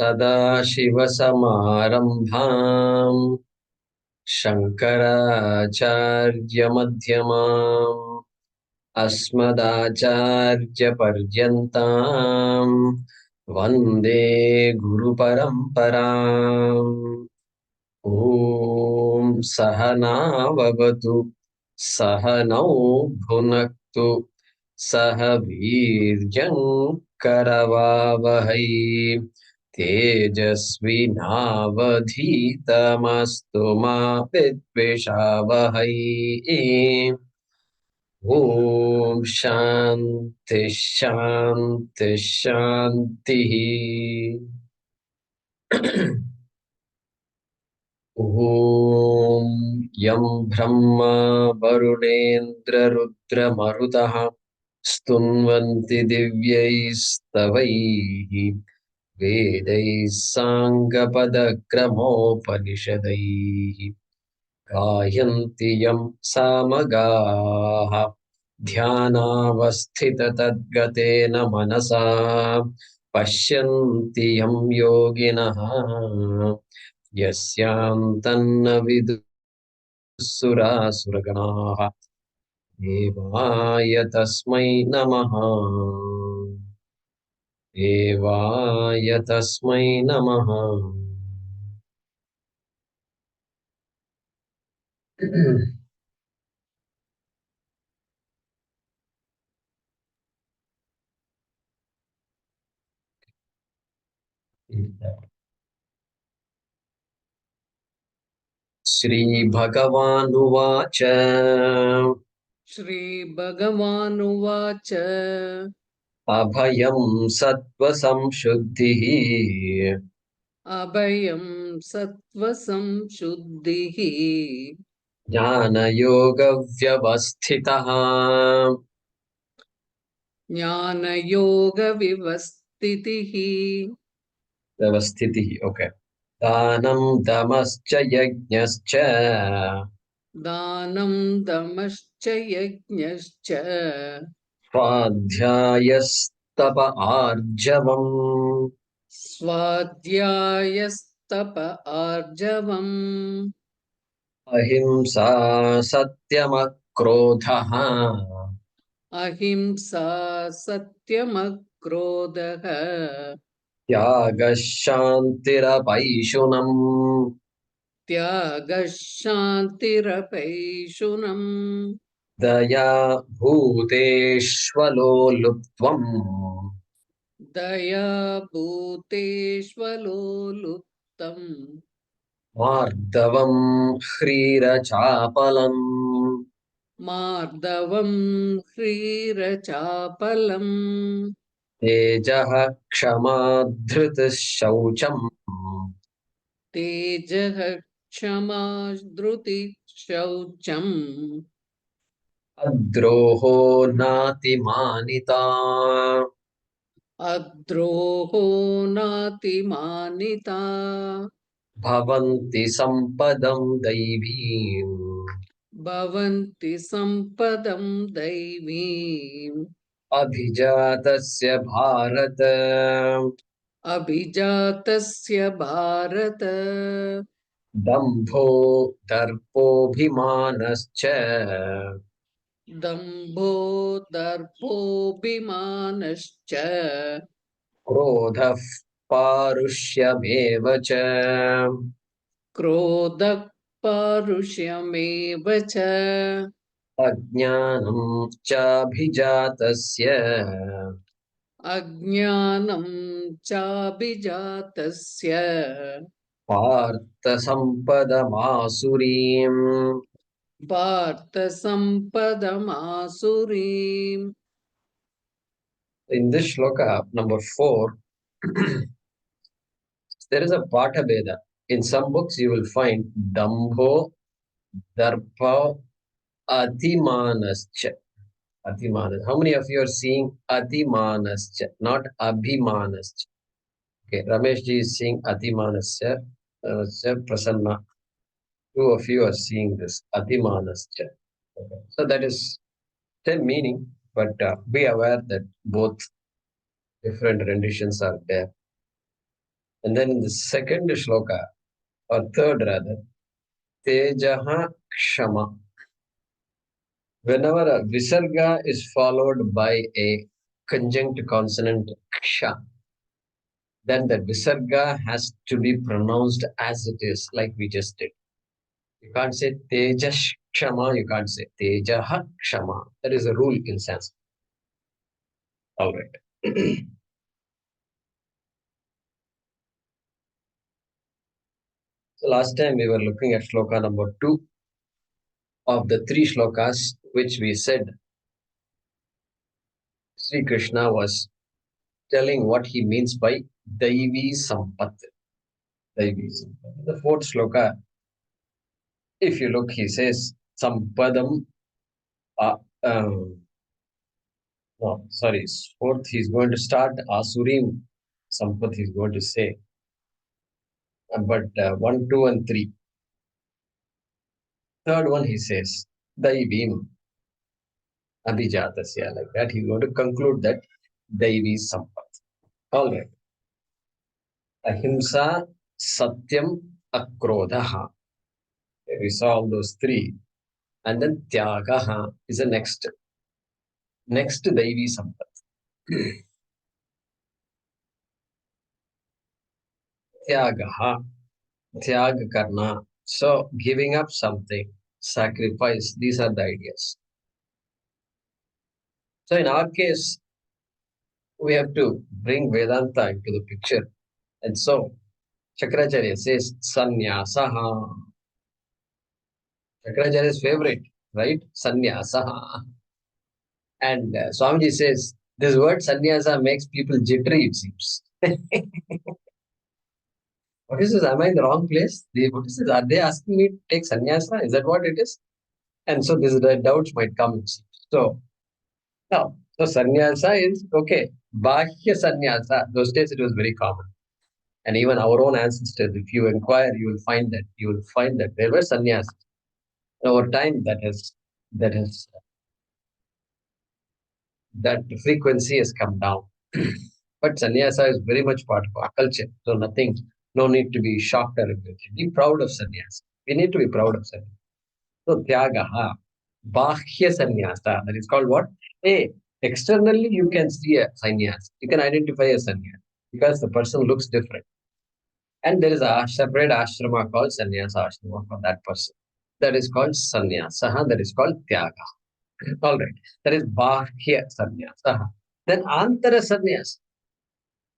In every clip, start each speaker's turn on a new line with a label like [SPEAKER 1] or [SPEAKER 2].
[SPEAKER 1] सदाशिवसमारम्भाम् शङ्कराचार्यमध्यमाम् अस्मदाचार्यपर्यन्ताम् वन्दे गुरुपरम्पराम्। ॐ सहना भवतु सहनौ भुनक्तु सह वीर्यङ्करवावहै तेजस्विनावधीतमस्तु मा विद्विषावहै। ॐ शान्ति शान्ति शान्तिः। ॐ यं ब्रह्मा वरुणेन्द्ररुद्रमरुतः स्तुन्वन्ति दिव्यैस्तवैः वेदैः साङ्गपदक्रमोपनिषदैः गायन्ति यं सामगाः ध्यानावस्थिततद्गतेन मनसा पश्यन्ति यं योगिनः यस्यान्तन्न विदुः देवाय तस्मै नमः। देवाय तस्मै नमः। श्रीभगवानुवाच
[SPEAKER 2] श्रीभगवानुवाच
[SPEAKER 1] अभयं सत्त्वसंशुद्धिः
[SPEAKER 2] अभयं सत्त्वसंशुद्धिः
[SPEAKER 1] ज्ञानयोगव्यवस्थितः
[SPEAKER 2] ज्ञानयोगविवस्थितिः
[SPEAKER 1] व्यवस्थितिः ओके। दानं दमश्च यज्ञश्च
[SPEAKER 2] दानं दमश्च यज्ञश्च
[SPEAKER 1] स्वाध्यायस्तप आर्जवम्
[SPEAKER 2] स्वाध्यायस्तप आर्जवम्
[SPEAKER 1] अहिंसा सत्यमक्रोधः
[SPEAKER 2] अहिंसा सत्यमक्रोधः
[SPEAKER 1] त्यागः शान्तिरपैशुनम्
[SPEAKER 2] त्यागः शान्तिरपैशुनम्
[SPEAKER 1] दया भूतेष्वलो लुप्त्वम्
[SPEAKER 2] दया भूतेष्वलोलुप्तम्
[SPEAKER 1] मार्दवम् ह्रीरचापलम्
[SPEAKER 2] मार्दवम् ह्रीरचापलम्
[SPEAKER 1] तेजः क्षमा धृतिः शौचम्
[SPEAKER 2] तेजः क्षमा धृतिः शौचम्
[SPEAKER 1] अद्रोहो नातिमानिता
[SPEAKER 2] अद्रोहो नातिमानिता
[SPEAKER 1] भवन्ति सम्पदम् दैवीम्
[SPEAKER 2] भवन्ति सम्पदं दैवीम्
[SPEAKER 1] अभिजातस्य भारत
[SPEAKER 2] अभिजातस्य भारत
[SPEAKER 1] दम्भो दर्पोऽभिमानश्च
[SPEAKER 2] दम्भो दर्पोऽभिमानश्च
[SPEAKER 1] क्रोधः पारुष्यमेव च
[SPEAKER 2] क्रोधः पारुष्यमेव च
[SPEAKER 1] अज्ञानं चाभिजातस्य
[SPEAKER 2] अज्ञानं चाभिजातस्य
[SPEAKER 1] पार्थसम्पदमासुरीम्
[SPEAKER 2] पार्थसम्पदमासुरीम्.
[SPEAKER 1] In this shloka, number 4, there is a Patha Veda. In some books, you will find Dambho, Darpa, Atimanascha. Atimanas. How many of you are seeing Atimanascha, not Abhimanascha? Okay, Ramesh ji is seeing Atimanascha. Prasanna. Two of you are seeing this Atimanascha. Okay. So that is same meaning, but be aware that both different renditions are there. And then in the second shloka, or third rather, Tejaha Kshama. Whenever a visarga is followed by a conjunct consonant ksha, then the visarga has to be pronounced as it is, like we just did. You can't say Tejash Kshama, you can't say Tejaha Kshama. That is a rule in Sanskrit. All right. So last time we were looking at shloka number 2 of the 3 shlokas, which we said Sri Krishna was telling what he means by Daivi Sampat. Daivi Sampat. The fourth shloka, if you look, he says Sampadam. Uh, um, no, sorry, fourth, he's going to start Asurim Sampat, he's going to say. But 1, 2, and 3. Third one, he says Daivim Abhijatasya. Like that, he's going to conclude that Daivi Sampat. All right. Ahimsa, Satyam, Akrodha. We saw all those 3. And then Tyagaha is the next Daivi Sampat. Tyagaha, Tyag Karna. So giving up something, sacrifice, these are the ideas. So in our case, we have to bring Vedanta into the picture. And so Shakracharya says Sanyasaha. Shakracharya's favorite, right? Sanyasaha. And Swamiji says, this word sannyasa makes people jittery, it seems. What is this? Am I in the wrong place? What is this? Are they asking me to take sannyasa? Is that what it is? And so the doubts might come, it seems. So, now, so sannyasa is, okay, bahya sannyasa. Those days it was very common. And even our own ancestors, if you inquire, you will find that there were sannyasas. Over time, that frequency has come down. But sannyasa is very much part of our culture. So no need to be shocked or anything. Be proud of sannyasa. We need to be proud of sannyasa. So tyagaha, bahya sannyasa. That is called what? Externally you can see a sannyasa. You can identify a sannyasa because the person looks different. And there is a separate ashrama called sannyasa ashrama for that person. That is called sannyasa. That is called tyaga. All right. That is bahya sannyasa. Then antara sannyasa.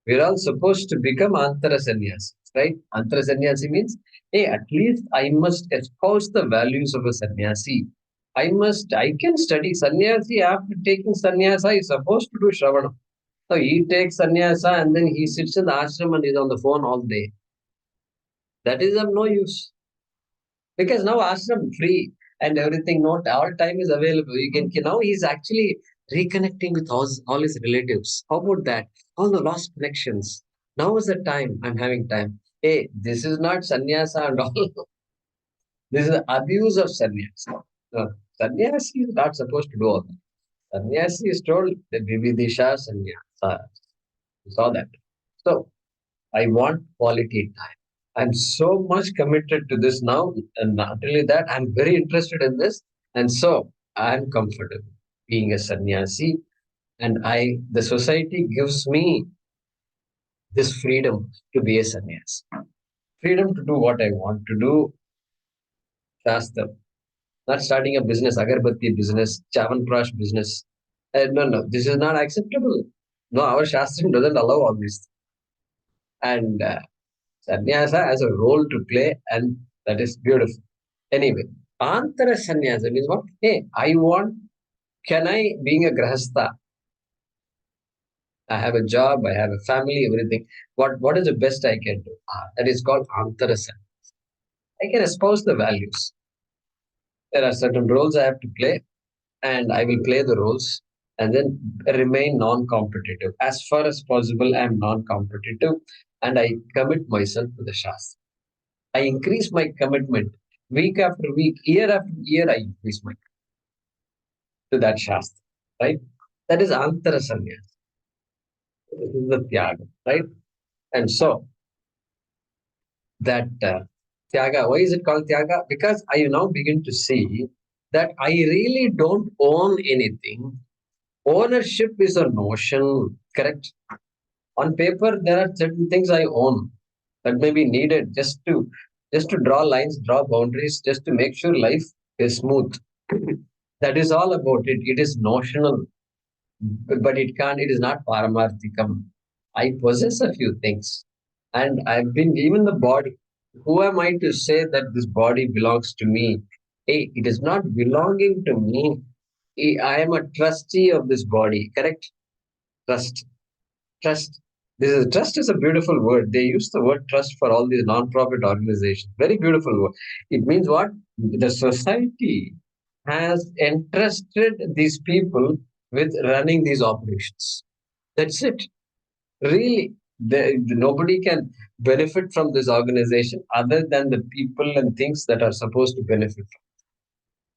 [SPEAKER 1] We're all supposed to become antara sannyasi, right? Antara sannyasi means, hey, at least I must espouse the values of a sannyasi. I can study sannyasi after taking sannyasa. He's supposed to do shravana. So he takes sannyasa and then he sits in the ashram and is on the phone all day. That is of no use. Because now ashram free and everything, not all time is available. You can now he's actually reconnecting with all his relatives. How about that? All the lost connections. Now is the time. I'm having time. Hey, this is not sannyasa and all. This is the abuse of sannyasa. No, sannyasi is not supposed to do all that. Sannyasi is told the vividisha sannyasa. You saw that. So I want quality time. I'm so much committed to this now, and not only that, I'm very interested in this, and so I'm comfortable being a sannyasi, and the society gives me this freedom to be a sannyasi, freedom to do what I want to do, shastra, not starting a business, agarbatti business, chavanprash business. No, this is not acceptable. No, our shastra doesn't allow all this, and sannyasa has a role to play, and that is beautiful. Anyway, antara sannyasa means what? Hey, being a grahastha, I have a job, I have a family, everything. What is the best I can do? That is called antara sannyasa. I can espouse the values. There are certain roles I have to play, and I will play the roles and then remain non-competitive. As far as possible, I am non-competitive, and I commit myself to the shastra. I increase my commitment week after week, year after year. I increase my to that shastra, right? That is antara sannyasa. This is the tyaga, right? And so that Tyaga. Why is it called Tyaga? Because I now begin to see that I really don't own anything. Ownership is a notion, correct? On paper, there are certain things I own that may be needed just to draw lines, draw boundaries, just to make sure life is smooth. That is all about it. It is notional, but it can't. It is not paramarthikam. I possess a few things, and I've been given the body. Who am I to say that this body belongs to me? Hey, it is not belonging to me. I am a trustee of this body. Correct? Trust. Trust. Trust is a beautiful word. They use the word trust for all these non-profit organizations. Very beautiful word. It means what? The society has entrusted these people with running these operations. That's it. Really, nobody can benefit from this organization other than the people and things that are supposed to benefit from.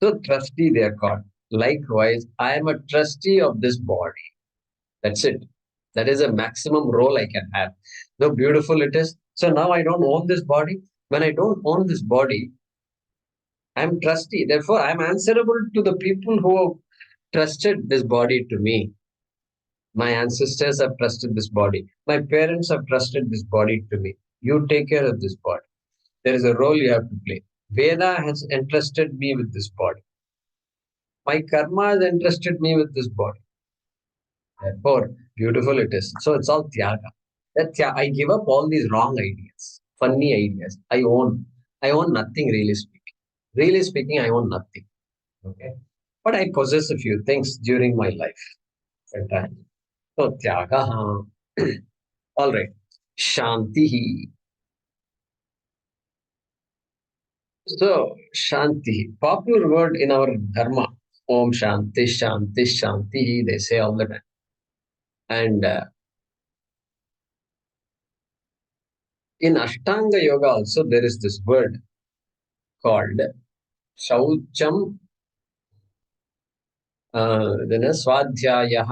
[SPEAKER 1] So trustee they are called. Likewise, I am a trustee of this body. That's it. That is a maximum role I can have. How beautiful it is. So now I don't own this body. When I don't own this body, I'm trustee. Therefore, I'm answerable to the people who have trusted this body to me. My ancestors have trusted this body. My parents have trusted this body to me. You take care of this body. There is a role you have to play. Veda has entrusted me with this body. My karma has entrusted me with this body. Therefore, beautiful it is. So it's all tyaga. I give up all these wrong ideas, funny ideas. I own nothing really speaking. Really speaking, I own nothing. Okay. But I possess a few things during my life. Fantastic. So tyaga. All right. Shanti. So Shanti, popular word in our dharma. Om Shanti, Shanti, Shanti. They say all the time. And in Ashtanga Yoga also there is this word called Shaucham, then Swadhyaya,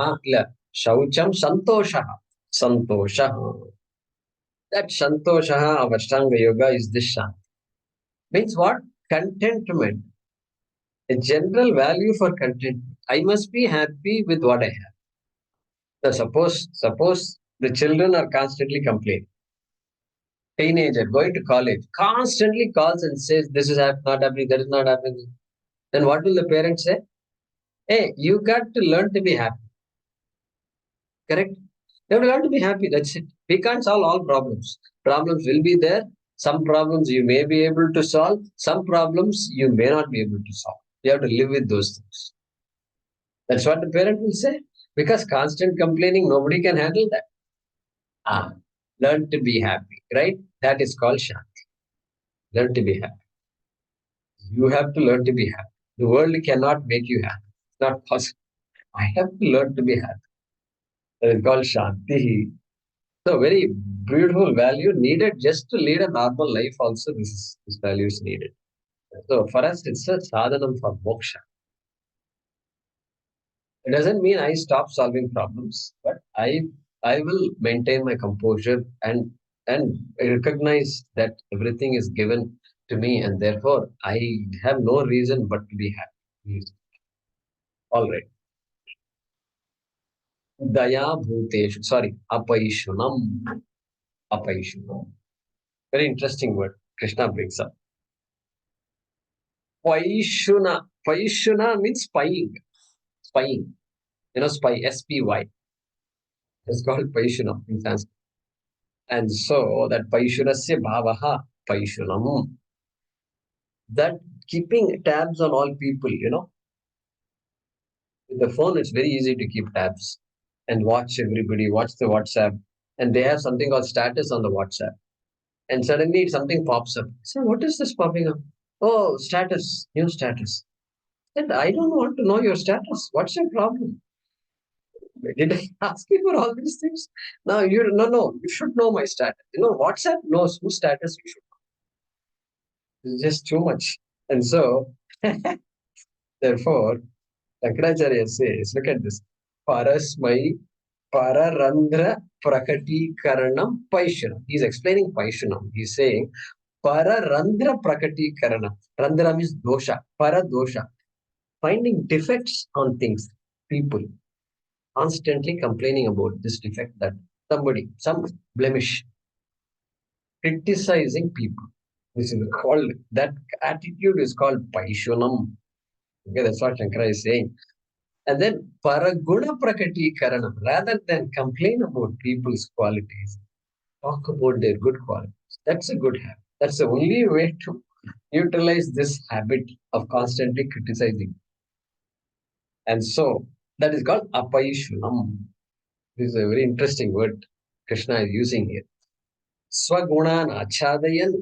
[SPEAKER 1] Shaucham Santoshaha. Santoshaha. That Santoshaha of Ashtanga Yoga is this Shanti. Means what? Contentment. A general value for contentment. I must be happy with what I have. Now, suppose the children are constantly complaining. Teenager going to college constantly calls and says, "This is not happening, that is not happening." Then what will the parents say? Hey, you got to learn to be happy. Correct? You have to learn to be happy. That's it. We can't solve all problems. Problems will be there. Some problems you may be able to solve. Some problems you may not be able to solve. You have to live with those things. That's what the parent will say. Because constant complaining, nobody can handle that. Learn to be happy, right? That is called Shanti. Learn to be happy. You have to learn to be happy. The world cannot make you happy. It's not possible. I have to learn to be happy. That is called Shanti. So very beautiful value needed just to lead a normal life. Also, this value is needed. So for us, it's a sadhanam for moksha. It doesn't mean I stop solving problems, but I will maintain my composure and recognize that everything is given to me, and therefore I have no reason but to be happy. All right. Daya bhuteshu. Sorry, apaishunam. Apaishunam. Very interesting word. Krishna brings up. Paishuna. Paishuna means spying. Spying. Spy. SPY. It's called Paishuna in Sanskrit. And so that Paishunasya bhavaha. Paishunam. That keeping tabs on all people. With the phone, it's very easy to keep tabs and watch everybody, watch the WhatsApp. And they have something called status on the WhatsApp. And suddenly something pops up. So what is this popping up? Oh, status, new status. And I don't want to know your status. What's your problem? Did I ask you for all these things? No, no, you should know my status. WhatsApp knows whose status you should know. It's just too much. And so, therefore, Shankaracharya says, look at this. Parasmai Pararandra Prakati Karanam Paishanam. He's explaining Paishanam. He's saying Pararandra Prakatikarana. Randra means dosha. Paradosha. Finding defects on things, people. Constantly complaining about this defect, that somebody, some blemish. Criticizing people. This is called, that attitude is called Paishunam. Okay, that's what Shankara is saying. And then Paraguna Prakatikaranam. Rather than complain about people's qualities, talk about their good qualities. That's a good habit. That's the only way to utilize this habit of constantly criticizing. And so that is called Apaishunam. This is a very interesting word Krishna is using here. Swagunan Achadayan,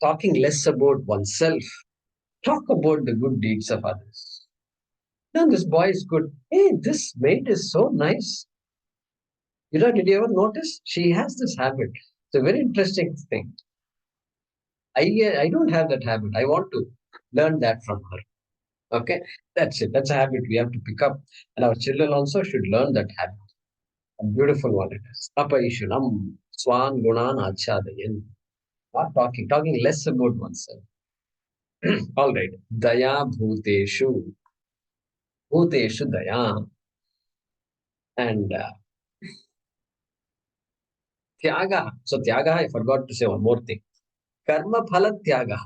[SPEAKER 1] talking less about oneself. Talk about the good deeds of others. Now this boy is good. Hey, this maid is so nice. Did you ever notice? She has this habit. It's a very interesting thing. I don't have that habit. I want to learn that from her. Okay, that's it. That's a habit we have to pick up, and our children also should learn that habit. A beautiful one it is. Apaishunam swan gunan achadayan. Not talking less about oneself. All right. Daya bhuteshu. Bhuteshu daya. And tyaga. So tyaga, I forgot to say one more thing. Karma phala tyaga.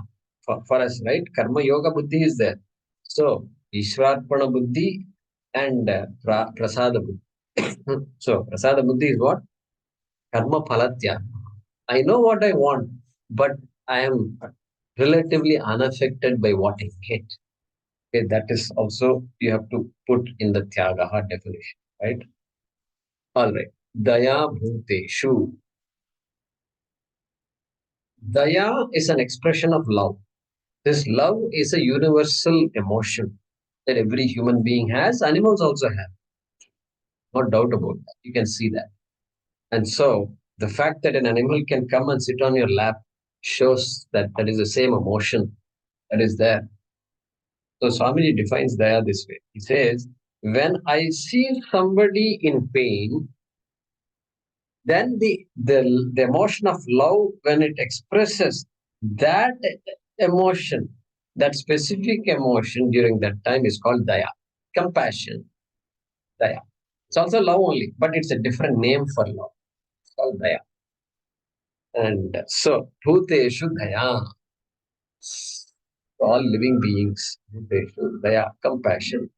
[SPEAKER 1] For us, right? Karma yoga buddhi is there. So Ishwarpana buddhi and prasada buddhi. So prasada buddhi is what? Karma phala tyaga. I know what I want, but I am relatively unaffected by what I get. Okay, that is also you have to put in the Tyagaha definition, right? All right. Daya Bhuteshu. Daya is an expression of love. This love is a universal emotion that every human being has. Animals also have. No doubt about that. You can see that. And so the fact that an animal can come and sit on your lap shows that that is the same emotion that is there. So Swamiji defines Daya this way. He says, when I see somebody in pain, then the emotion of love, when it expresses that emotion, that specific emotion during that time is called Daya, compassion, Daya. It's also love only, but it's a different name for love. It's called Daya. And so, Bhuteshu Daya, all living beings, Bhuteshu Daya, compassion.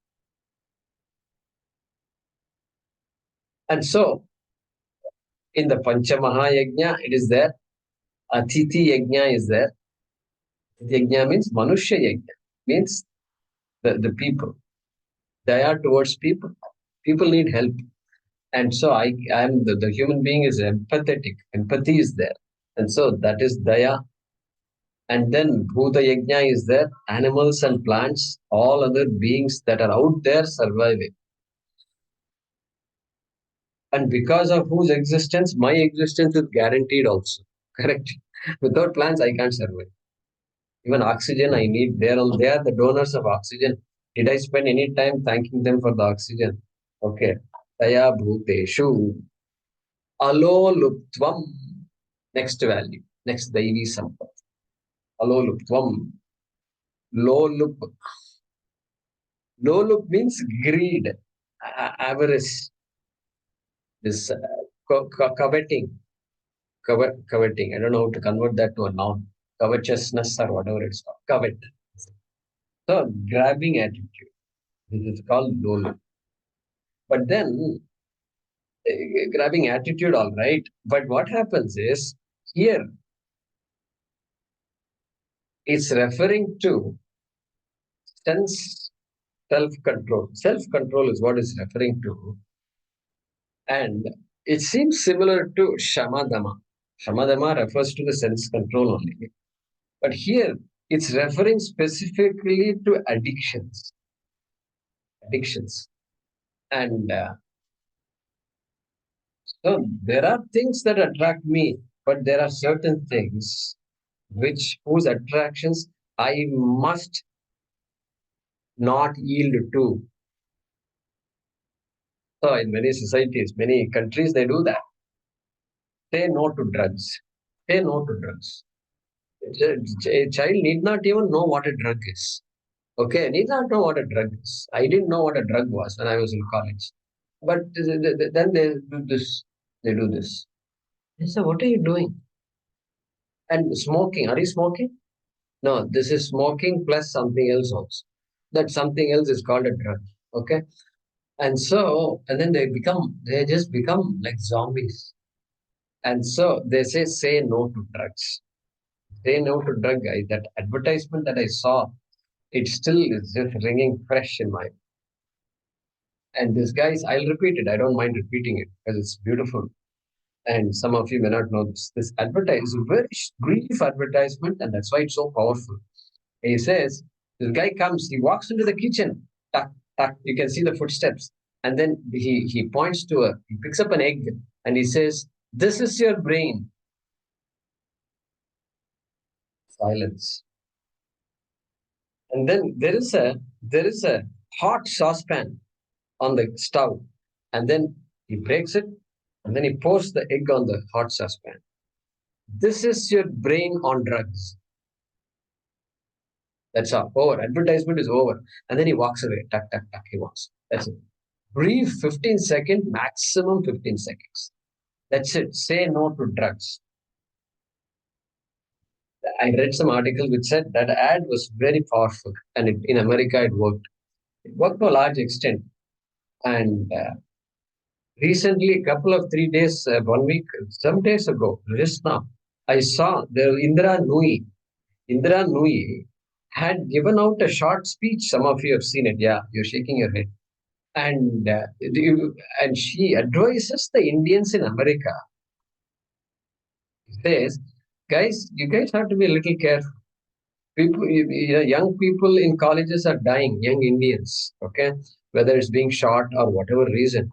[SPEAKER 1] And so, in the Panchamaha Yajna, it is there. Atiti Yajna is there. Yajna means Manushya Yajna, means the people. Daya towards people. People need help. And so I am the human being is empathetic. Empathy is there. And so that is Daya. And then Bhuta Yajna is there. Animals and plants, all other beings that are out there surviving. And because of whose existence, my existence is guaranteed also. Correct. Without plants, I can't survive. Even oxygen I need. They are the donors of oxygen. Did I spend any time thanking them for the oxygen? Okay. Daya bhuteshu aloluptvam. Next value. Next daivi sampat. Aloluptvam. Lolup. Lolup means greed, avarice, this coveting. Coveting. I don't know how to convert that to a noun. Covetousness or whatever it's called. Covet. So grabbing attitude. This is called lolup. But then grabbing attitude, all right. But what happens is here it's referring to sense self control. Self control is what it's referring to. And it seems similar to Shamadama. Shamadama refers to the sense control only. But here it's referring specifically to addictions. Addictions. And so there are things that attract me, but there are certain things whose attractions I must not yield to. So in many societies, many countries, they do that. Say no to drugs. Say no to drugs. A child need not even know what a drug is. Okay, need not know what a drug is. I didn't know what a drug was when I was in college. But then they do this. They do this. I said, what are you doing? And smoking. Are you smoking? No, this is smoking plus something else also. That something else is called a drug. Okay. And then they just become like zombies. And so they say no to drugs. Say no to drug, guys. That advertisement that I saw, it still is just ringing fresh in my. And this guys, I'll repeat it. I don't mind repeating it because it's beautiful. And some of you may not know this. This advertise is a very brief advertisement, and that's why it's so powerful. He says, this guy comes, he walks into the kitchen, tuck, tuck, you can see the footsteps. And then he points to he picks up an egg and he says, this is your brain. Silence. And then there is a hot saucepan on the stove. And then he breaks it and then he pours the egg on the hot saucepan. This is your brain on drugs. That's all. Over. Advertisement is over. And then he walks away. Tuck, tuck, tuck. He walks. That's it. Brief 15-second, maximum 15 seconds. That's it. Say no to drugs. I read some article which said that ad was very powerful. And in America, it worked. It worked to a large extent. And recently, a couple of 3 days, 1 week, some days ago, just now, I saw the Indra Nui had given out a short speech. Some of you have seen it. Yeah, you're shaking your head. And and she advises the Indians in America. She says, guys, you guys have to be a little careful. People, young people in colleges are dying. Young Indians, okay, whether it's being shot or whatever reason.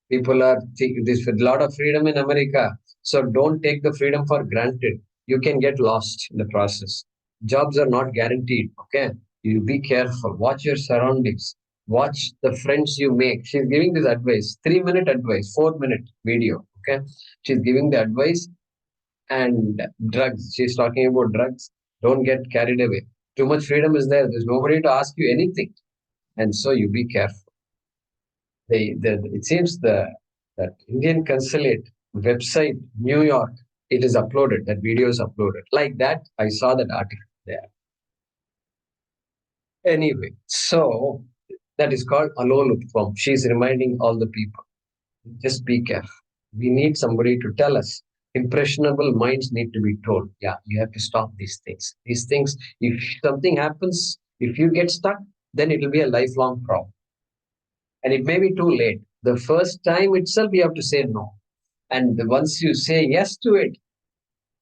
[SPEAKER 1] People are there's a lot of freedom in America, so don't take the freedom for granted. You can get lost in the process. Jobs are not guaranteed. Okay, you be careful. Watch your surroundings. Watch the friends you make. She's giving this advice, 3 minute advice, 4 minute video. Okay, she's giving the advice and drugs. She's talking about drugs. Don't get carried away. Too much freedom is there. There's nobody to ask you anything, and so you be careful. It seems that Indian consulate website, New York, it is uploaded. That video is uploaded. Like that, I saw that article there. Anyway, so that is called Alolutvam. She's reminding all the people, just be careful. We need somebody to tell us. Impressionable minds need to be told, yeah, you have to stop these things. These things, if something happens, if you get stuck, then it will be a lifelong problem. And it may be too late. The first time itself, you have to say no. And once you say yes to it,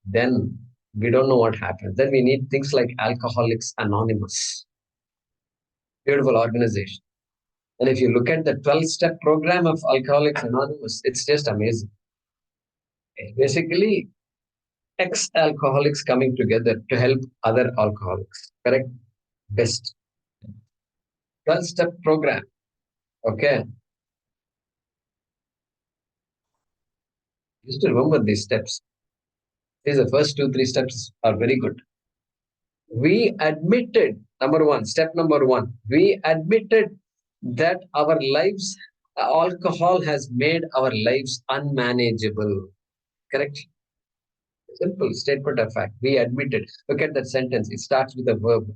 [SPEAKER 1] then we don't know what happens. Then we need things like Alcoholics Anonymous. Beautiful organization. And if you look at the 12-step program of Alcoholics Anonymous, it's just amazing. Basically, ex-alcoholics coming together to help other alcoholics. Correct? Best. 12-step program. Okay. Just to remember these steps. These the first 2, 3 steps are very good. We admitted, step number one, we admitted that our lives, alcohol has made our lives unmanageable. Correct? Simple statement of fact. We admitted. Look at that sentence. It starts with a verb.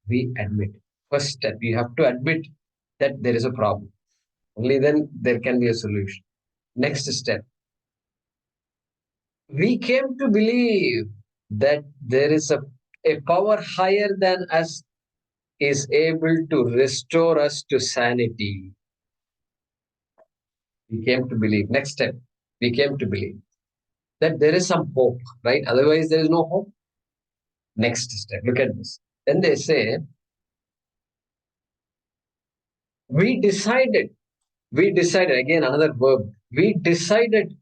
[SPEAKER 1] We admit. First step, you have to admit that there is a problem. Only then there can be a solution. Next step, we came to believe that there is a power higher than us is able to restore us to sanity. We came to believe. Next step, we came to believe that there is some hope, right? Otherwise, there is no hope. Next step, look at this. Then they say, we decided, again, another verb, we decided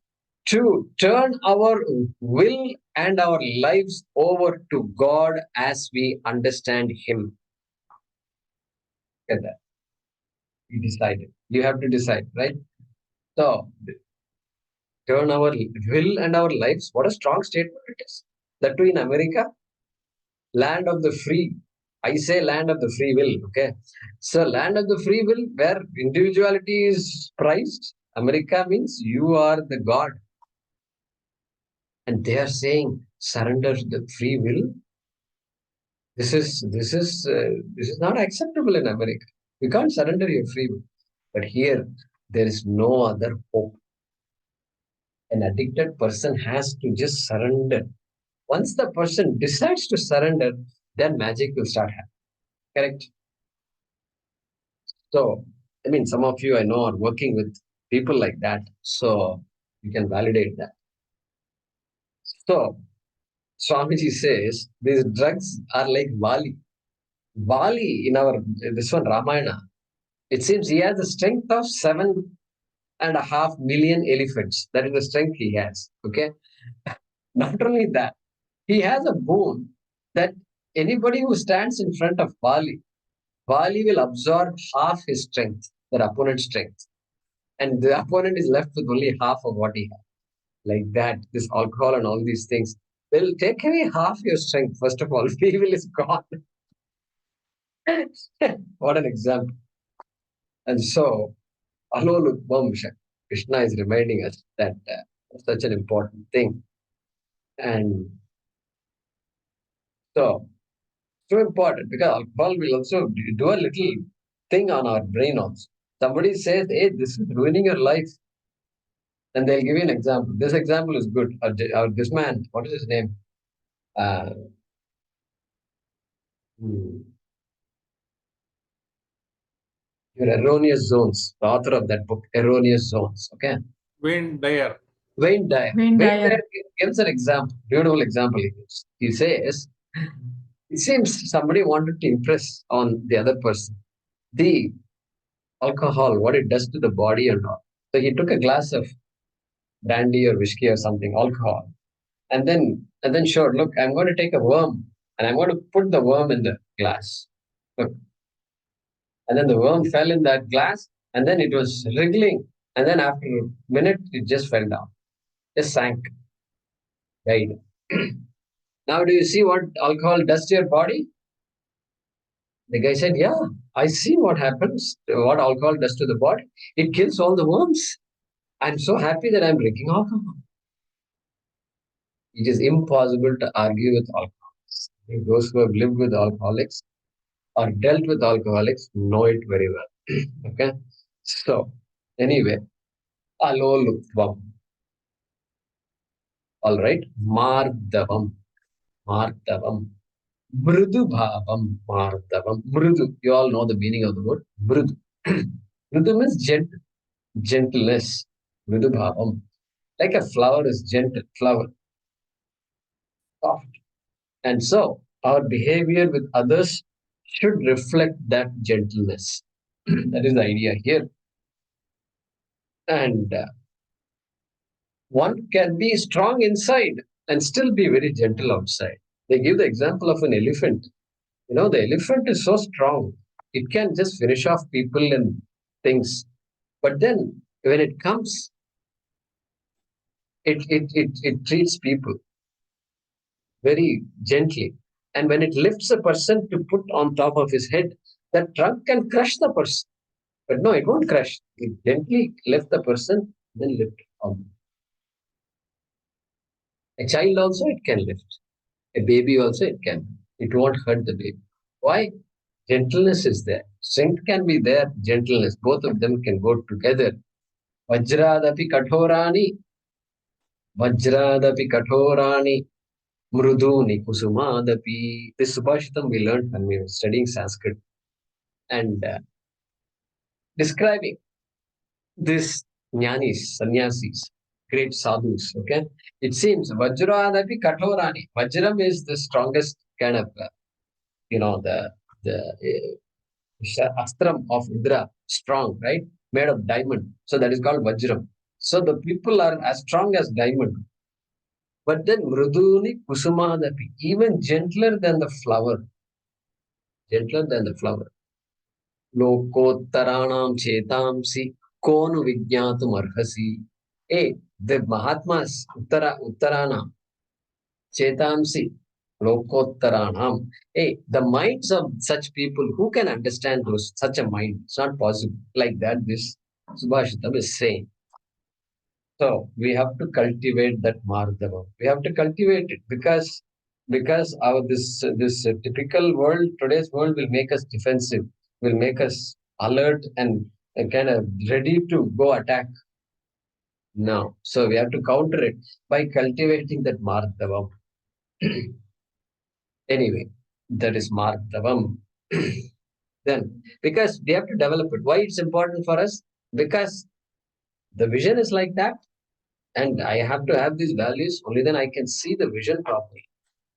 [SPEAKER 1] to turn our will and our lives over to God as we understand Him. Look at that. We decided. You have to decide, right? So turn our will and our lives. What a strong statement it is. That too in America, land of the free. I say land of the free will. Okay. So land of the free will where individuality is prized. America means you are the God. And they are saying surrender the free will. This is not acceptable in America. You can't surrender your free will. But here there is no other hope. An addicted person has to just surrender. Once the person decides to surrender, then magic will start happening. Correct? So, I mean, some of you I know are working with people like that. So, you can validate that. So, Swamiji says these drugs are like Vali. Vali in this one, Ramayana, it seems he has the strength of 7.5 million elephants. That is the strength he has. Okay. Not only that, he has a boon that anybody who stands in front of Vali will absorb half his strength, their opponent's strength. And the opponent is left with only half of what he has. Like that, this alcohol and all these things will take away half your strength. First of all, will is gone. What an example. And so, Alolukvam, Krishna is reminding us that such an important thing. And so important because alcohol will also do a little thing on our brain also. Somebody says, hey, this is ruining your life. And they'll give you an example. This example is good. This man, what is his name? Uh, hmm, your Erroneous Zones, the author of that book, Erroneous Zones. Okay.
[SPEAKER 3] Wayne Dyer.
[SPEAKER 1] Wayne Dyer.
[SPEAKER 4] Wayne Dyer.
[SPEAKER 1] Gives an example, beautiful example he gives. He says, it seems somebody wanted to impress on the other person the alcohol, what it does to the body and all. So he took a glass of brandy or whiskey or something, alcohol, and then sure, look, I'm going to take a worm and I'm going to put the worm in the glass. Look. And then the worm fell in that glass, and then it was wriggling, and then after a minute, it just fell down, just sank, died. Now, do you see what alcohol does to your body? The guy said, yeah, I see what happens, what alcohol does to the body. It kills all the worms. I'm so happy that I'm drinking alcohol. It is impossible to argue with alcoholics. Those who have lived with alcoholics or dealt with alcoholics know it very well. Okay? So, anyway, alolutvam. All right. Mardavam. Mardavam. Mrudu bhavam. Mardavam. Mrudu. You all know the meaning of the word mrudu. Mrudu means gentle. Gentleness. Mrudu bhavam. Like a flower is gentle. Flower. Soft. And so, our behavior with others should reflect that gentleness. That is the idea here. And one can be strong inside and still be very gentle outside. They give the example of an elephant. You know, the elephant is so strong, it can just finish off people and things. But then when it comes, it treats people very gently. And when it lifts a person to put on top of his head, that trunk can crush the person. But no, it won't crush. It gently lift the person, then lift up. A child also it can lift. A baby also it can. It won't hurt the baby. Why? Gentleness is there. Strength can be there, gentleness. Both of them can go together. Vajradapi kathorani. Vajradapi kathorani. Mruduni kusumadapi. This Subhashitam we learned when we were studying Sanskrit. And describing this jnanis, sannyasis, great sadhus, okay? It seems Vajradapi kathorani. Vajram is the strongest kind of, the astram of Indra, strong, right? Made of diamond. So that is called Vajram. So the people are as strong as diamond. But then Mruduni Kusumadapi, even gentler than the flower. Gentler than the flower. Lokottaranam chetamsi konu vijnatum arhasi. Hey, The Mahatmas, Uttarana, Chetamsi, Lokottaranam. Hey, the minds of such people, who can understand such a mind? It's not possible. Like that, this Subhashitam is saying. So we have to cultivate that Mardava. We have to cultivate it because our this typical world, today's world, will make us defensive, will make us alert and kind of ready to go attack now. So we have to counter it by cultivating that Mardava. Anyway, that is Mardavam. Then, because we have to develop it. Why it's important for us? Because the vision is like that, and I have to have these values. Only then I can see the vision properly.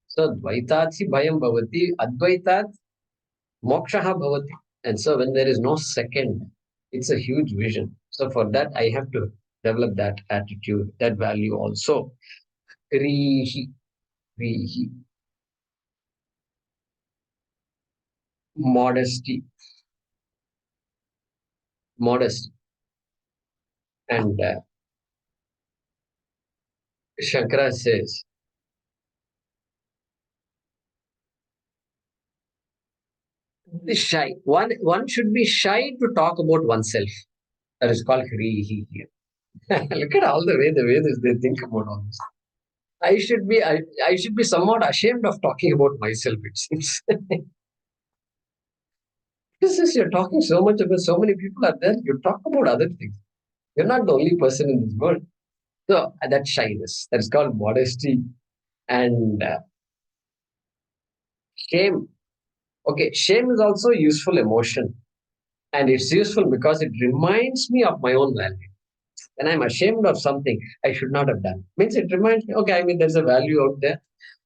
[SPEAKER 1] So, Dvaitati Bhayam Bhavati, Advaitat Mokshaha Bhavati. And so, when there is no second, it's a huge vision. So, for that, I have to develop that attitude, that value also. Rihi, rihi, modesty, modesty. And Shankara says, be shy. One should be shy to talk about oneself. That is called Hrihi here. Look at all the way they think about all this. I should be somewhat ashamed of talking about myself, it seems. Because since you're talking so much about so many people are there, you talk about other things. You're not the only person in this world. So that shyness, that is called modesty and shame. Okay, shame is also a useful emotion. And it's useful because it reminds me of my own value. When I'm ashamed of something I should not have done, means it reminds me, okay, I mean, there's a value out there.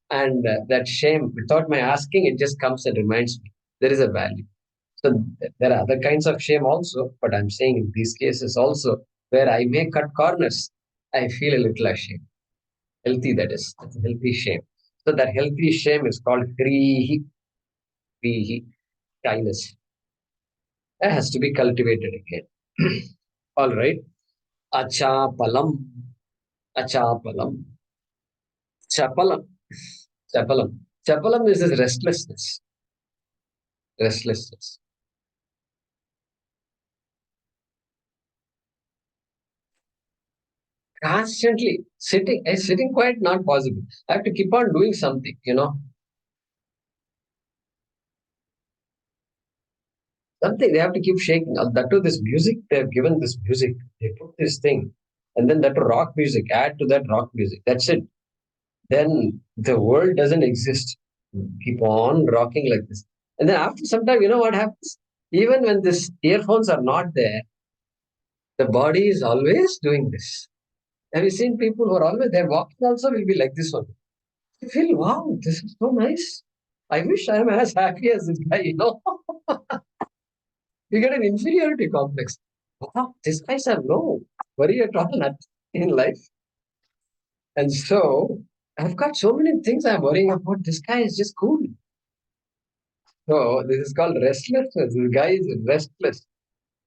[SPEAKER 1] And that shame, without my asking, it just comes and reminds me there is a value. So there are other kinds of shame also, but I'm saying in these cases also, where I may cut corners, I feel a little ashamed. Healthy, that is. That's a healthy shame. So that healthy shame is called krihi, krihi, kindness. That has to be cultivated again. All right. Achapalam. Achapalam. Chapalam. Chapalam. Chapalam is this restlessness. Restlessness. Constantly sitting quiet, not possible. I have to keep on doing something. Something they have to keep shaking. That to this music, they have given this music. They put this thing. And then that to rock music, add to that rock music. That's it. Then the world doesn't exist. Keep on rocking like this. And then after some time, you know what happens? Even when these earphones are not there, the body is always doing this. Have you seen people who are always there walking also will be like this one? You feel, wow, this is so nice. I wish I am as happy as this guy. You get an inferiority complex. Wow, these guys have no worry at all in life. And so I've got so many things I'm worrying about. This guy is just cool. So this is called restlessness. This guy is restless.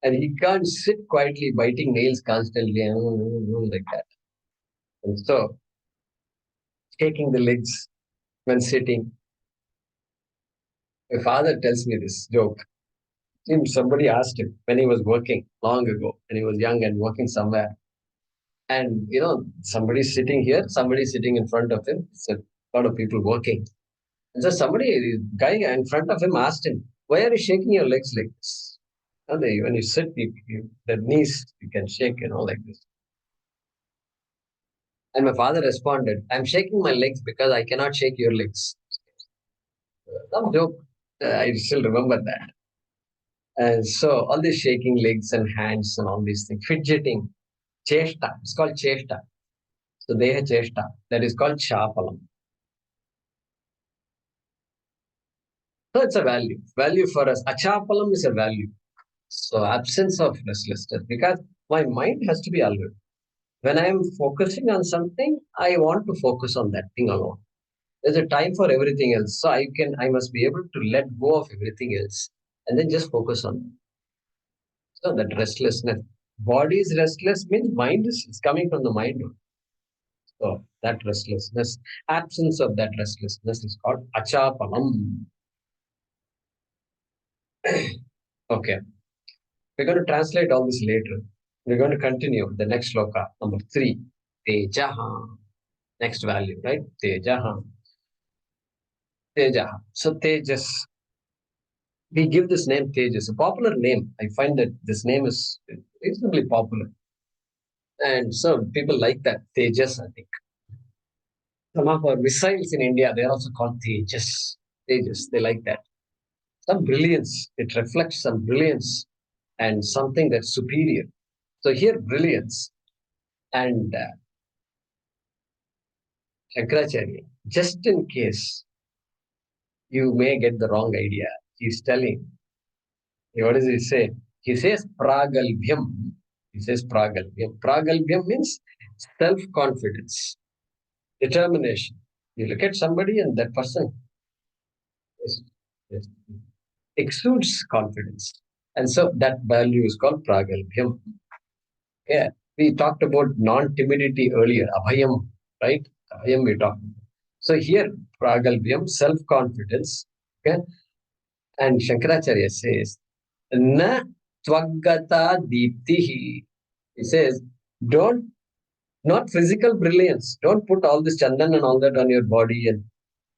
[SPEAKER 1] And he can't sit quietly biting nails constantly like that. And so shaking the legs when sitting. My father tells me this joke. Somebody asked him when he was working long ago, when he was young and working somewhere. And somebody's sitting here, somebody's sitting in front of him. It's a lot of people working. And so guy in front of him asked him, why are you shaking your legs like this? When you sit, the knees you can shake, like this. And my father responded, I'm shaking my legs because I cannot shake your legs. Some joke. I still remember that. And so all these shaking legs and hands and all these things, fidgeting, cheshta. It's called cheshta. So they have cheshta. That is called chapalam. So it's a value. Value for us. Achapalam is a value. So absence of restlessness because my mind has to be alert. When I am focusing on something, I want to focus on that thing alone. There's a time for everything else. So I must be able to let go of everything else and then just focus on it. So that restlessness. Body is restless means mind is coming from the mind. So that restlessness, absence of that restlessness is called achapalam. Okay, we're going to translate all this later. We're going to continue the next shloka, number 3. Tejaha. Next value, right? Tejaha. Tejaha. So Tejas. We give this name Tejas, a popular name. I find that this name is reasonably popular. And so people like that. Tejas, I think. Some of our missiles in India, they're also called Tejas. Tejas, they like that. Some brilliance. It reflects some brilliance and something that's superior. So here, brilliance. And Shankaracharya, just in case you may get the wrong idea, he's telling, what does he say? He says pragalbhyam. He says pragalbhyam. Pragalbhyam means self-confidence, determination. You look at somebody and that person is, is, exudes confidence. And so that value is called pragalbhyam. Yeah. We talked about non-timidity earlier, abhayam, right? Abhayam we talked about. So here, pragalbhyam, self-confidence. Okay. And Shankaracharya says, na tvagata deeptihi. He says, don't, not physical brilliance. Don't put all this chandan and all that on your body and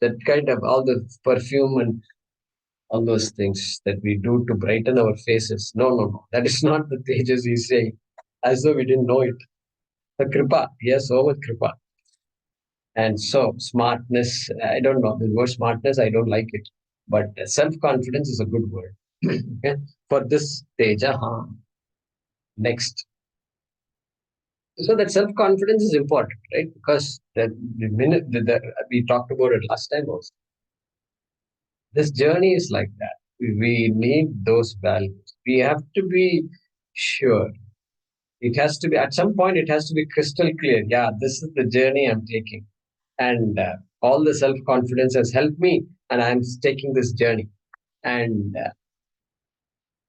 [SPEAKER 1] that kind of all the perfume and all those things that we do to brighten our faces. No, no, no. That is not the Tejas he's saying, as though we didn't know it. The kripa, yes, over kripa. And so smartness, I don't know, the word smartness, I don't like it. But self-confidence is a good word. Okay? For this Teja, next. So that self-confidence is important, right? Because the minute we talked about it last time also. This journey is like that. We need those values. We have to be sure. It has to be, at some point, it has to be crystal clear. Yeah, this is the journey I'm taking. And all the self-confidence has helped me, and I'm taking this journey. And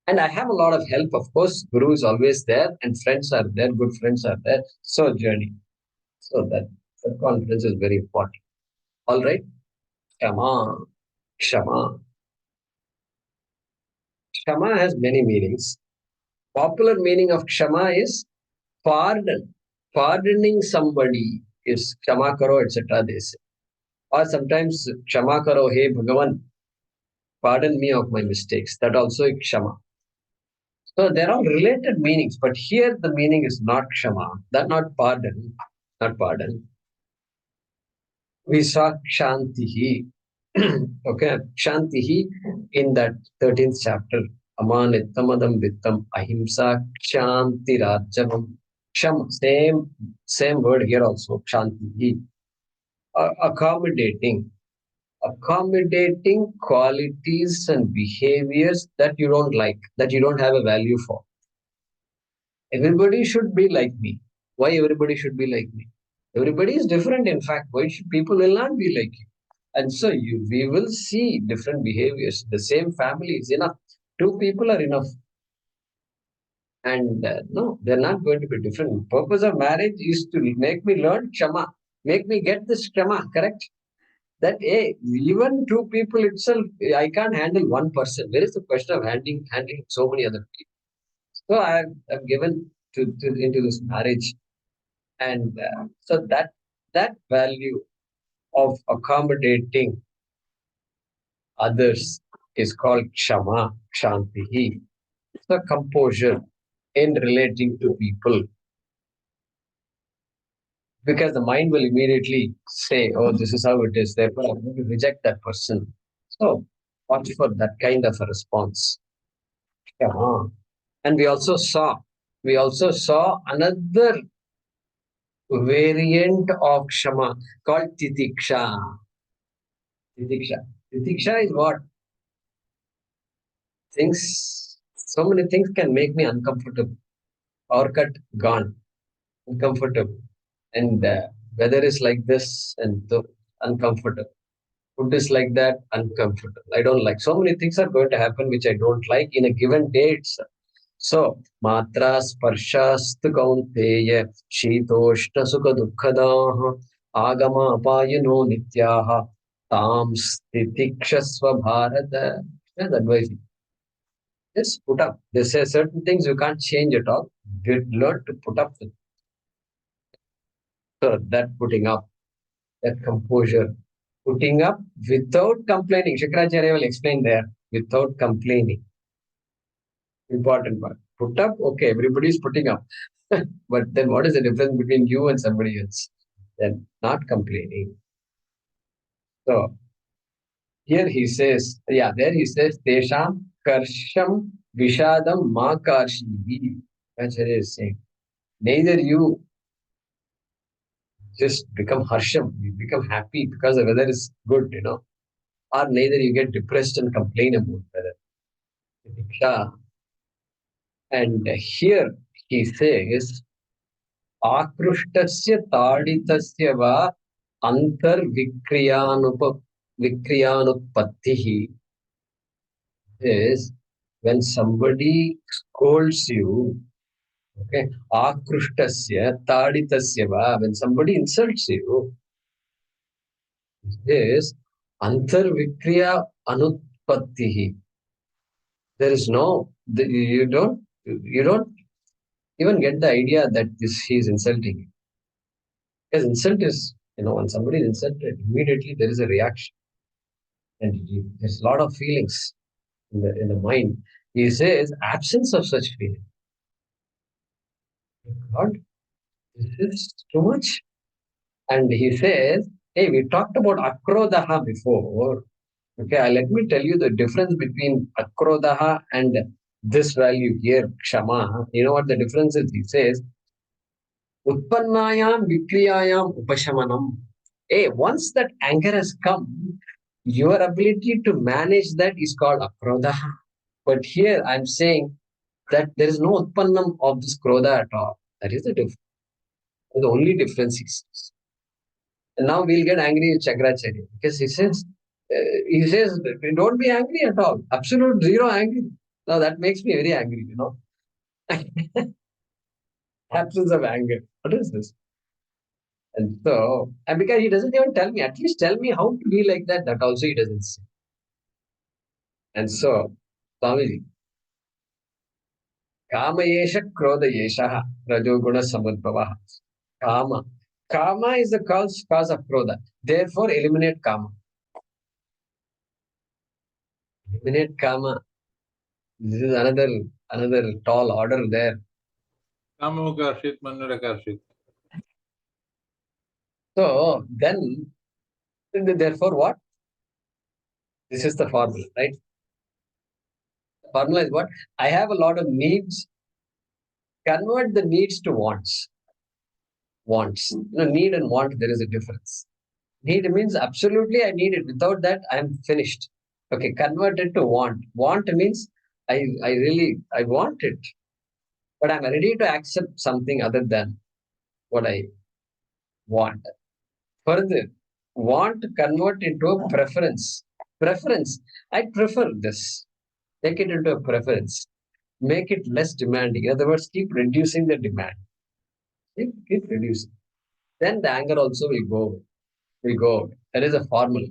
[SPEAKER 1] I have a lot of help, of course. Guru is always there, and friends are there, good friends are there. So journey. So that self-confidence is very important. All right. Kshama. Kshama. Kshama has many meanings. Popular meaning of kshama is pardon. Pardoning somebody is kshama karo, etc. They say. Or sometimes kshama karo, hey Bhagavan, pardon me of my mistakes. That also is kshama. So there are related meanings, but here the meaning is not kshama, that not pardon, not pardon. We saw kshantihi. Okay, kshantihi in that 13th chapter. Amanitamadam vittam ahimsa kshanti rajavam. Ksham, same word here also, kshantihi. Accommodating. Accommodating qualities and behaviors that you don't like, that you don't have a value for. Everybody should be like me. Why everybody should be like me? Everybody is different, in fact. Why should people will not be like you? And so we will see different behaviors. The same family is enough. Two people are enough. And no, they're not going to be different. The purpose of marriage is to make me learn kshama, make me get this kshama, correct? That even two people itself, I can't handle one person. Where is the question of handling so many other people? So I'm given into this marriage, and so that value of accommodating others is called kshama, kshantihi. So composure in relating to people, because the mind will immediately say, "Oh, this is how it is." Therefore, I'm going to reject that person. So watch for that kind of a response. Kshama. And we also saw another variant of kshama called titiksha. Titiksha. Titiksha is what? Things, so many things can make me uncomfortable. Power cut, gone. Uncomfortable. And weather is like this and uncomfortable. Food is like that, uncomfortable. I don't like. So many things are going to happen which I don't like in a given day itself. So, matra sparshastu kaunteya shitoshna sukha dukkadaha agama apayano nityaha tam stitikshasva bharata. That's advice. Just put up. They say certain things you can't change at all. You learn to put up with. So that putting up, that composure, putting up without complaining. Shankaracharya will explain there, without complaining. Important part. Put up, okay, everybody's putting up. But then what is the difference between you and somebody else? Then not complaining. So here he says, there he says, Tesham Karsham Vishadam Ma Karshihi. Acharya is saying, neither you just become harsham, you become happy because the weather is good, or neither you get depressed and complain about weather. Diksha. And here he says, आकृष्टस्य ताडितस्य वा विक्रियानुपत्तिः is when somebody scolds you, okay, akrushtasya taditasya va, when somebody insults you, is antarvikriya anutpattihi. There is no, you don't even get the idea that he is insulting you. Because insult is, when somebody is insulted, immediately there is a reaction, and there's a lot of feelings in the mind. He says absence of such feeling. God, this is too much. And he says, hey, we talked about akrodaha before. Okay, let me tell you the difference between akrodaha and this value here, kshama. You know what the difference is? He says, utpannayam vikriyayam upashamanam. Hey, once that anger has come, your ability to manage that is called akrodaha. But here I'm saying that there is no utpannam of this krodha at all. That is the difference. The only difference is. And now we'll get angry with Chakracharya because he says, don't be angry at all. Absolute zero angry. Now that makes me very angry. Absence of anger. What is this? And because he doesn't even tell me, at least tell me how to be like that. That also he doesn't say. And so, Swamiji, Kama Yesha Krodha Yesha Rajoguna Samudbhava. Kama. Kama is the cause of Krodha. Therefore, eliminate Kama. Eliminate Kama. This is another tall order there.
[SPEAKER 3] Kamukarshit, Manurakarshit.
[SPEAKER 1] So then, therefore, what? This is the formula, right? The formula is what? I have a lot of needs. Convert the needs to wants. Wants. Need and want, there is a difference. Need means absolutely I need it. Without that, I am finished. Okay, convert it to want. Want means I want it, but I'm ready to accept something other than what I want. Further, want convert into a preference. Preference. I prefer this. Take it into a preference. Make it less demanding. In other words, keep reducing the demand. Keep reducing. Then the anger also will go away. Will go away. That is a formula.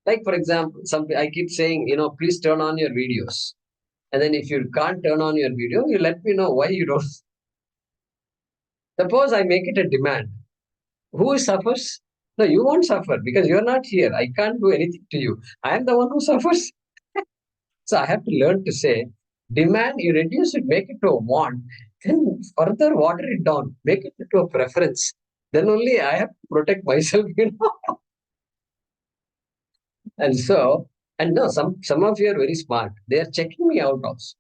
[SPEAKER 1] Like for example, I keep saying, please turn on your videos. And then if you can't turn on your video, you let me know why you don't. Suppose I make it a demand. Who suffers? No, you won't suffer because you're not here. I can't do anything to you. I am the one who suffers. So I have to learn to say, demand, you reduce it, make it to a want, then further water it down, make it into a preference. Then only I have to protect myself. And so, and no, some of you are very smart. They are checking me out also.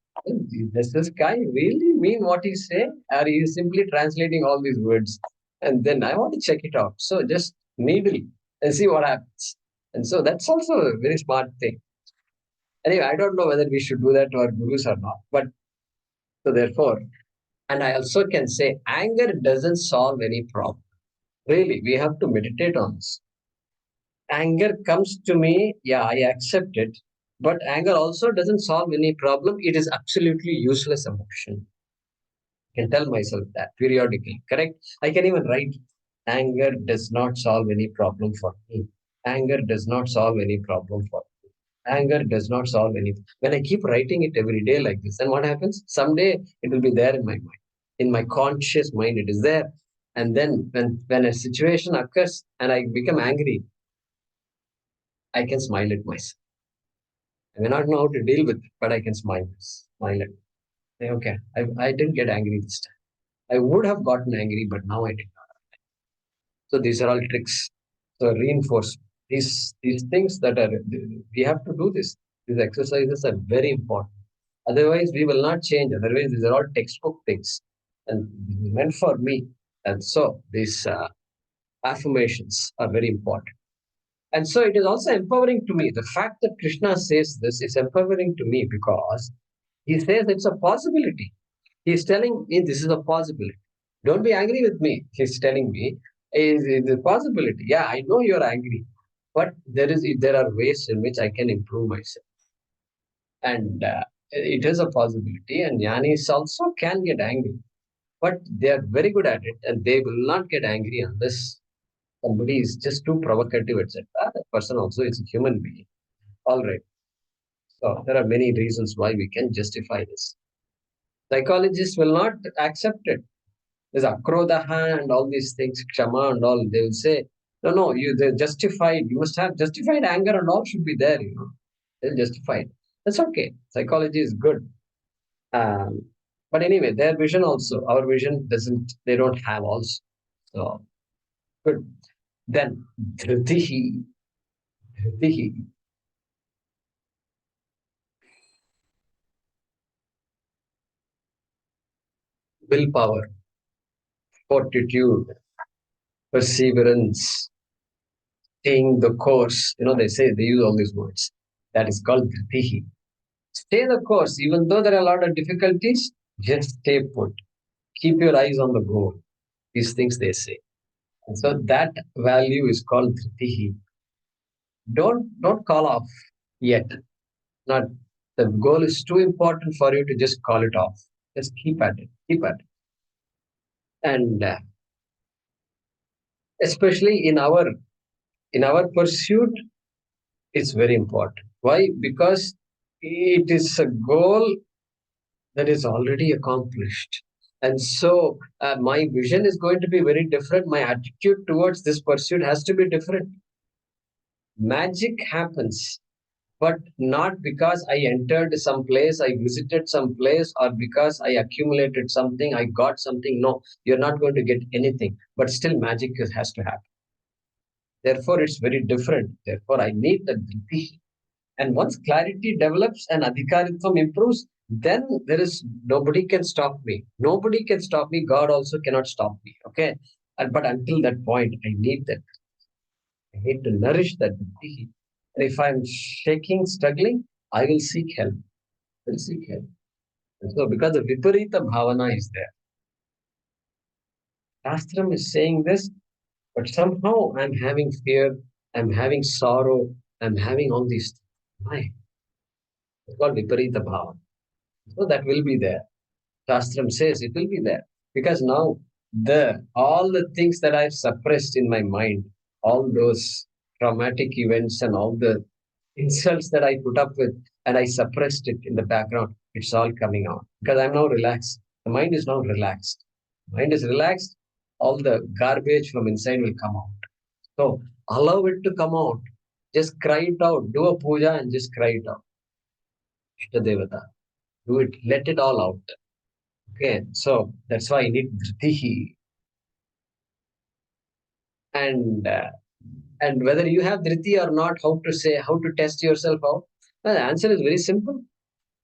[SPEAKER 1] Does this guy really mean what he's saying? Or he is simply translating all these words? And then I want to check it out. So just needle and see what happens. And so that's also a very smart thing. Anyway, I don't know whether we should do that to our gurus or not. But so therefore, and I also can say anger doesn't solve any problem. Really, we have to meditate on this. Anger comes to me, yeah, I accept it. But anger also doesn't solve any problem. It is absolutely useless emotion. I can tell myself that periodically, correct? I can even write, anger does not solve any problem for me. Anger does not solve any problem for me. Anger does not solve anything. When I keep writing it every day like this, then what happens? Someday it will be there in my mind. In my conscious mind, it is there. And then when a situation occurs and I become angry, I can smile at myself. I may not know how to deal with it, but I can smile at it. Say, okay, I didn't get angry this time. I would have gotten angry, but now I did not. So these are all tricks. So reinforce these things that are we have to do this. These exercises are very important. Otherwise, we will not change. Otherwise, these are all textbook things, and meant for me. And so these affirmations are very important. And so it is also empowering to me. The fact that Krishna says this is empowering to me because he says it's a possibility. He's telling me this is a possibility. Don't be angry with me. He's telling me it's a possibility. Yeah, I know you're angry, but there are ways in which I can improve myself, and it is a possibility. And jnanis also can get angry, but they are very good at it, and they will not get angry unless somebody is just too provocative, etc. That person also is a human being. All right. So there are many reasons why we can justify this. Psychologists will not accept it. There's akrodaha and all these things, kshama and all. They will say, no, they're justified. You must have justified anger and all should be there, They'll justify it. That's okay. Psychology is good. Um, but anyway, their vision also, our vision they don't have also. So, good. Then, dhritihi, dhritihi, willpower, fortitude, perseverance, staying the course. They use all these words. That is called dhritihi. Stay the course, even though there are a lot of difficulties, just stay put. Keep your eyes on the goal. These things they say. And so that value is called dhritihi. Don't call off yet. Not the goal is too important for you to just call it off. Just keep at it. Keep at it. And especially in our pursuit, it's very important. Why? Because it is a goal that is already accomplished. And so my vision is going to be very different. My attitude towards this pursuit has to be different. Magic happens, but not because I entered some place, I visited some place, or because I accumulated something, I got something. No, you're not going to get anything, but still magic has to happen. Therefore, it's very different. Therefore, I need the dhiti. And once clarity develops and adhikaritvam improves, then there is nobody can stop me. Nobody can stop me. God also cannot stop me. Okay. But until that point, I need that. I need to nourish that dhiti. And if I'm shaking, struggling, I will seek help. I will seek help. And so because the viparita bhavana is there. Shastram is saying this, but somehow I'm having fear, I'm having sorrow, I'm having all these things. Why? It's called viparita bhavana. So that will be there. Shastram says it will be there. Because now all the things that I've suppressed in my mind, all those traumatic events and all the insults that I put up with and I suppressed it in the background, it's all coming out. Because I'm now relaxed. The mind is now relaxed. Mind is relaxed, all the garbage from inside will come out. So allow it to come out. Just cry it out. Do a puja and just cry it out. Ishta Devata. Do it. Let it all out. Okay, so that's why I need dhritihi. And whether you have dhriti or not, how to test yourself out? Well, the answer is very simple.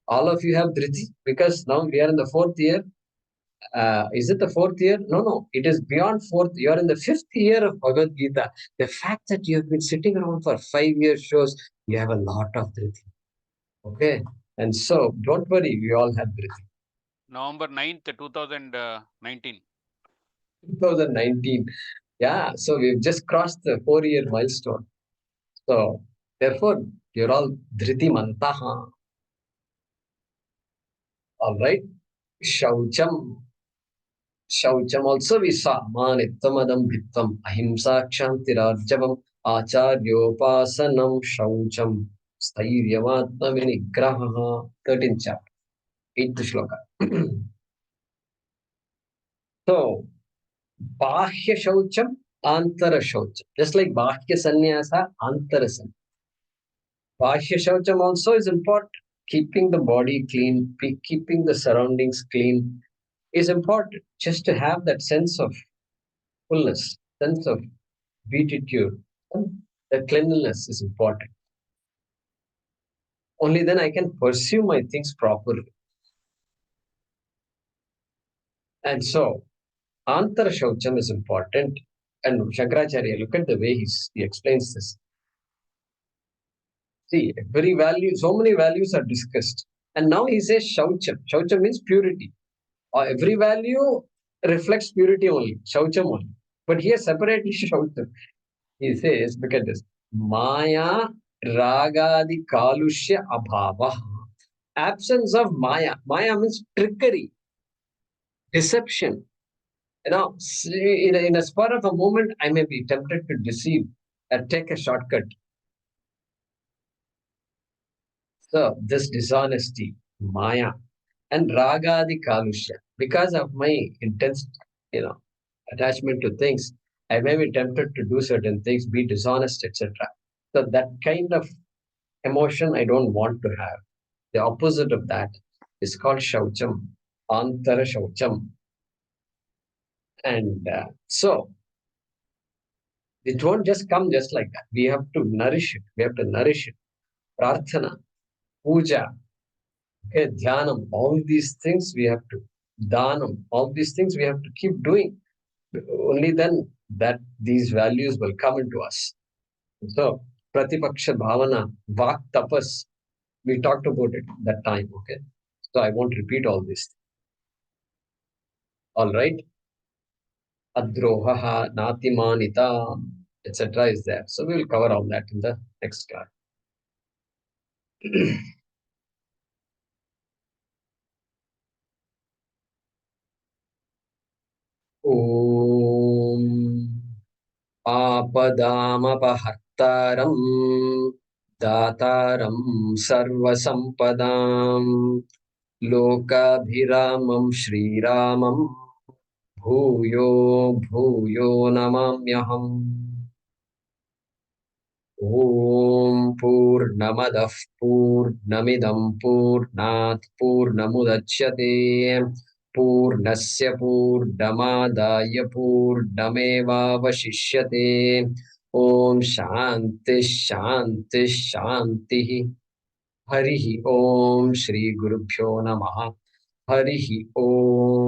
[SPEAKER 1] All of you have dhriti because now we are in the fourth year. Is it the fourth year? No. It is beyond fourth. You are in the fifth year of Bhagavad Gita. The fact that you have been sitting around for 5 years shows you have a lot of dhriti. Okay, and so don't worry, we all have dhriti.
[SPEAKER 4] November 9th, 2019.
[SPEAKER 1] 2019. Yeah, so we've just crossed the 4-year milestone. So, therefore, You're all Dhritimantaha. All right. Shaucham. Shaucham also we saw. Manitvamadam bhitvam. Ahimsa kshantirarjavam. Acharyopasanam shaucham. Stairyamatma vinigraha. 13th chapter. 8th shloka. So, Bahya Shaucham, Antara Shaucham. Just like Bahya Sannyasa, Antara Sannyasa. Bahya Shaucham also is important. Keeping the body clean, keeping the surroundings clean is important. Just to have that sense of fullness, sense of beatitude. The cleanliness is important. Only then I can pursue my things properly. And so, Antara Shaucham is important. And Shankaracharya, look at the way he explains this. See, every value, so many values are discussed. And now he says Shaucham. Shaucham means purity. Every value reflects purity only, Shaucham only. But here separately Shaucham. He says, look at this. Maya ragadi kalushya abhava. Absence of Maya. Maya means trickery, deception. You know, in a spur of a moment, I may be tempted to deceive and take a shortcut. So this dishonesty, Maya, and ragadi kalushya, because of my intense, attachment to things, I may be tempted to do certain things, be dishonest, etc. So that kind of emotion I don't want to have. The opposite of that is called shaucham, antara shaucham. And so it won't just come just like that. We have to nourish it. We have to nourish it. Prarthana, puja, okay, dhyanam, all these things we have to, dhanam, all these things we have to keep doing. Only then that these values will come into us. So, pratipaksha bhavana, vak tapas, we talked about it that time, okay? So I won't repeat all this. All right? Adrohaha, natimanita, etc. is there. So we will cover all that in the next class. Om Apadamapahaktaram Dataram Sarvasampadam Lokabhiramam Shriramam Bhuyo Bhuyo Namamyaham. Om Purnamadah Purnamidam Purnat Purnamudachyate Purnasya Purnamadaya Purnameva Vashishyate. Om Shanti Shanti Shanti. Harihi Om Shri Gurubhyo Namaha. Harihi Om.